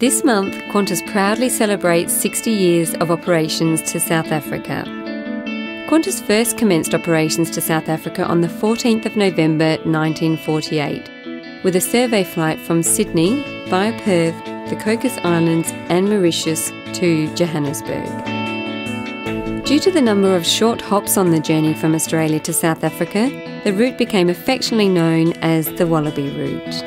This month, Qantas proudly celebrates 60 years of operations to South Africa. Qantas first commenced operations to South Africa on the 14th of November 1948, with a survey flight from Sydney via Perth, the Cocos Islands and Mauritius to Johannesburg. Due to the number of short hops on the journey from Australia to South Africa, the route became affectionately known as the Wallaby Route.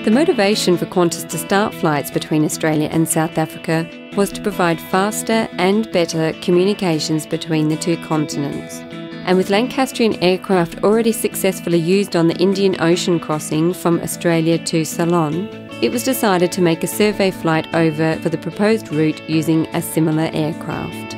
The motivation for Qantas to start flights between Australia and South Africa was to provide faster and better communications between the two continents. And with Lancastrian aircraft already successfully used on the Indian Ocean crossing from Australia to Ceylon, it was decided to make a survey flight over for the proposed route using a similar aircraft.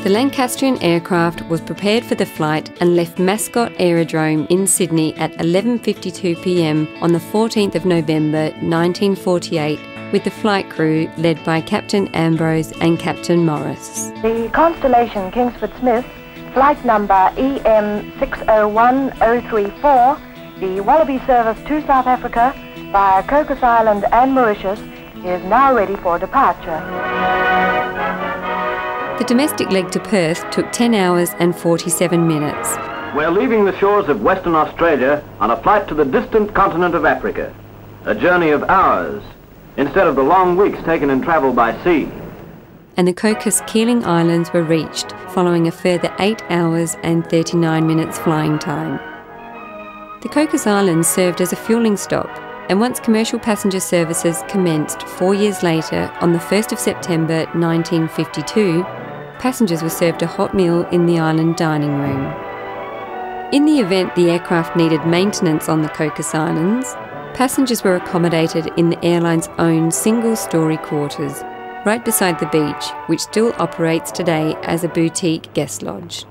The Lancastrian aircraft was prepared for the flight and left Mascot Aerodrome in Sydney at 11:52 p.m. on the 14th of November 1948 with the flight crew led by Captain Ambrose and Captain Morris. The Constellation Kingsford Smith, flight number EM601034, the Wallaby service to South Africa via Cocos Island and Mauritius, is now ready for departure. The domestic leg to Perth took 10 hours and 47 minutes. We're leaving the shores of Western Australia on a flight to the distant continent of Africa. A journey of hours, instead of the long weeks taken in travel by sea. And the Cocos Keeling Islands were reached following a further 8 hours and 39 minutes flying time. The Cocos Islands served as a fuelling stop, and once commercial passenger services commenced 4 years later on the 1st of September 1952, passengers were served a hot meal in the island dining room. In the event the aircraft needed maintenance on the Cocos Islands, passengers were accommodated in the airline's own single-storey quarters, right beside the beach, which still operates today as a boutique guest lodge.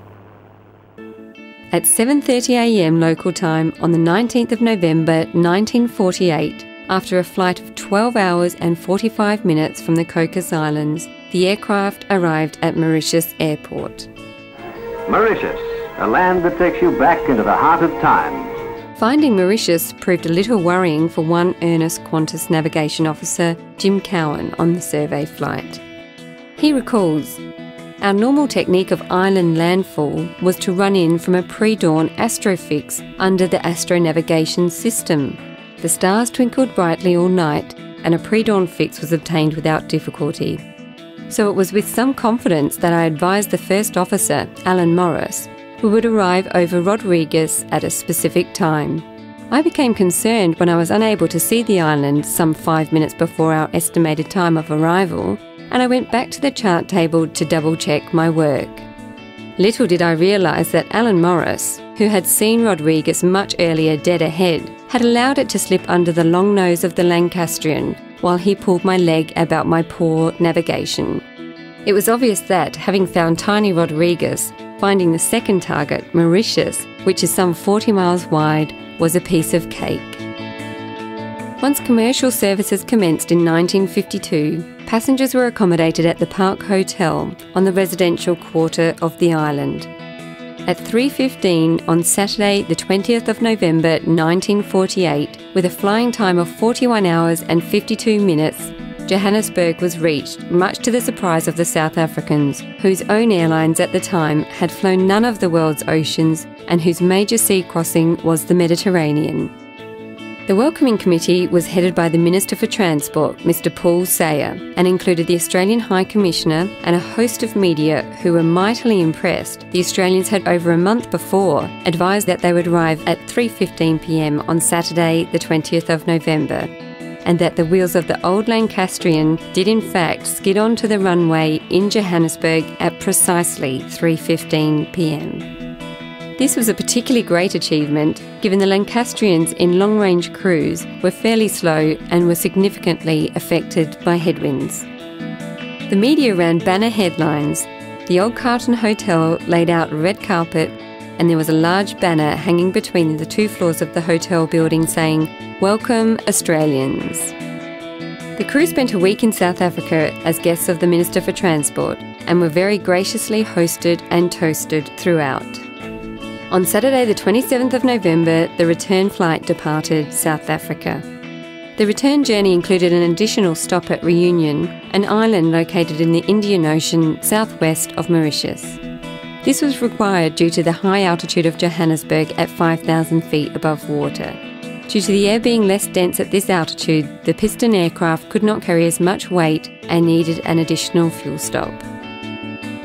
At 7:30 a.m. local time on the 19th of November 1948, after a flight of 12 hours and 45 minutes from the Cocos Islands, the aircraft arrived at Mauritius Airport. Mauritius, a land that takes you back into the heart of time. Finding Mauritius proved a little worrying for one earnest Qantas navigation officer, Jim Cowan, on the survey flight. He recalls, "Our normal technique of island landfall was to run in from a pre-dawn astrofix under the astronavigation system. The stars twinkled brightly all night, and a pre-dawn fix was obtained without difficulty. So it was with some confidence that I advised the first officer, Alan Morris, we would arrive over Rodrigues at a specific time. I became concerned when I was unable to see the island some 5 minutes before our estimated time of arrival, and I went back to the chart table to double-check my work. Little did I realise that Alan Morris, who had seen Rodrigues much earlier dead ahead, had allowed it to slip under the long nose of the Lancastrian while he pulled my leg about my poor navigation. It was obvious that, having found tiny Rodrigues, finding the second target, Mauritius, which is some 40 miles wide, was a piece of cake." Once commercial services commenced in 1952, passengers were accommodated at the Park Hotel on the residential quarter of the island. At 3:15 on Saturday the 20th of November 1948, with a flying time of 41 hours and 52 minutes, Johannesburg was reached, much to the surprise of the South Africans, whose own airlines at the time had flown none of the world's oceans and whose major sea crossing was the Mediterranean. The welcoming committee was headed by the Minister for Transport, Mr Paul Sayer, and included the Australian High Commissioner and a host of media who were mightily impressed. The Australians had over a month before advised that they would arrive at 3:15 p.m. on Saturday the 20th of November, and that the wheels of the old Lancastrian did in fact skid onto the runway in Johannesburg at precisely 3:15 p.m. This was a particularly great achievement, given the Lancastrians in long-range cruise were fairly slow and were significantly affected by headwinds. The media ran banner headlines. The Old Carlton Hotel laid out red carpet, and there was a large banner hanging between the two floors of the hotel building saying, "Welcome Australians." The crew spent a week in South Africa as guests of the Minister for Transport and were very graciously hosted and toasted throughout. On Saturday the 27th of November, the return flight departed South Africa. The return journey included an additional stop at Reunion, an island located in the Indian Ocean southwest of Mauritius. This was required due to the high altitude of Johannesburg at 5,000 feet above water. Due to the air being less dense at this altitude, the piston aircraft could not carry as much weight and needed an additional fuel stop.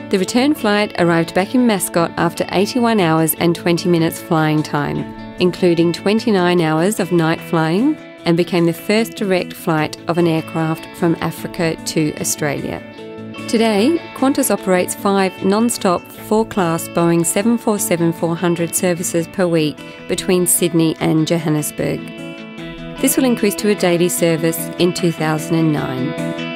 The return flight arrived back in Mascot after 81 hours and 20 minutes flying time, including 29 hours of night flying, and became the first direct flight of an aircraft from Africa to Australia. Today, Qantas operates 5 non-stop 4-class Boeing 747-400 services per week between Sydney and Johannesburg. This will increase to a daily service in 2009.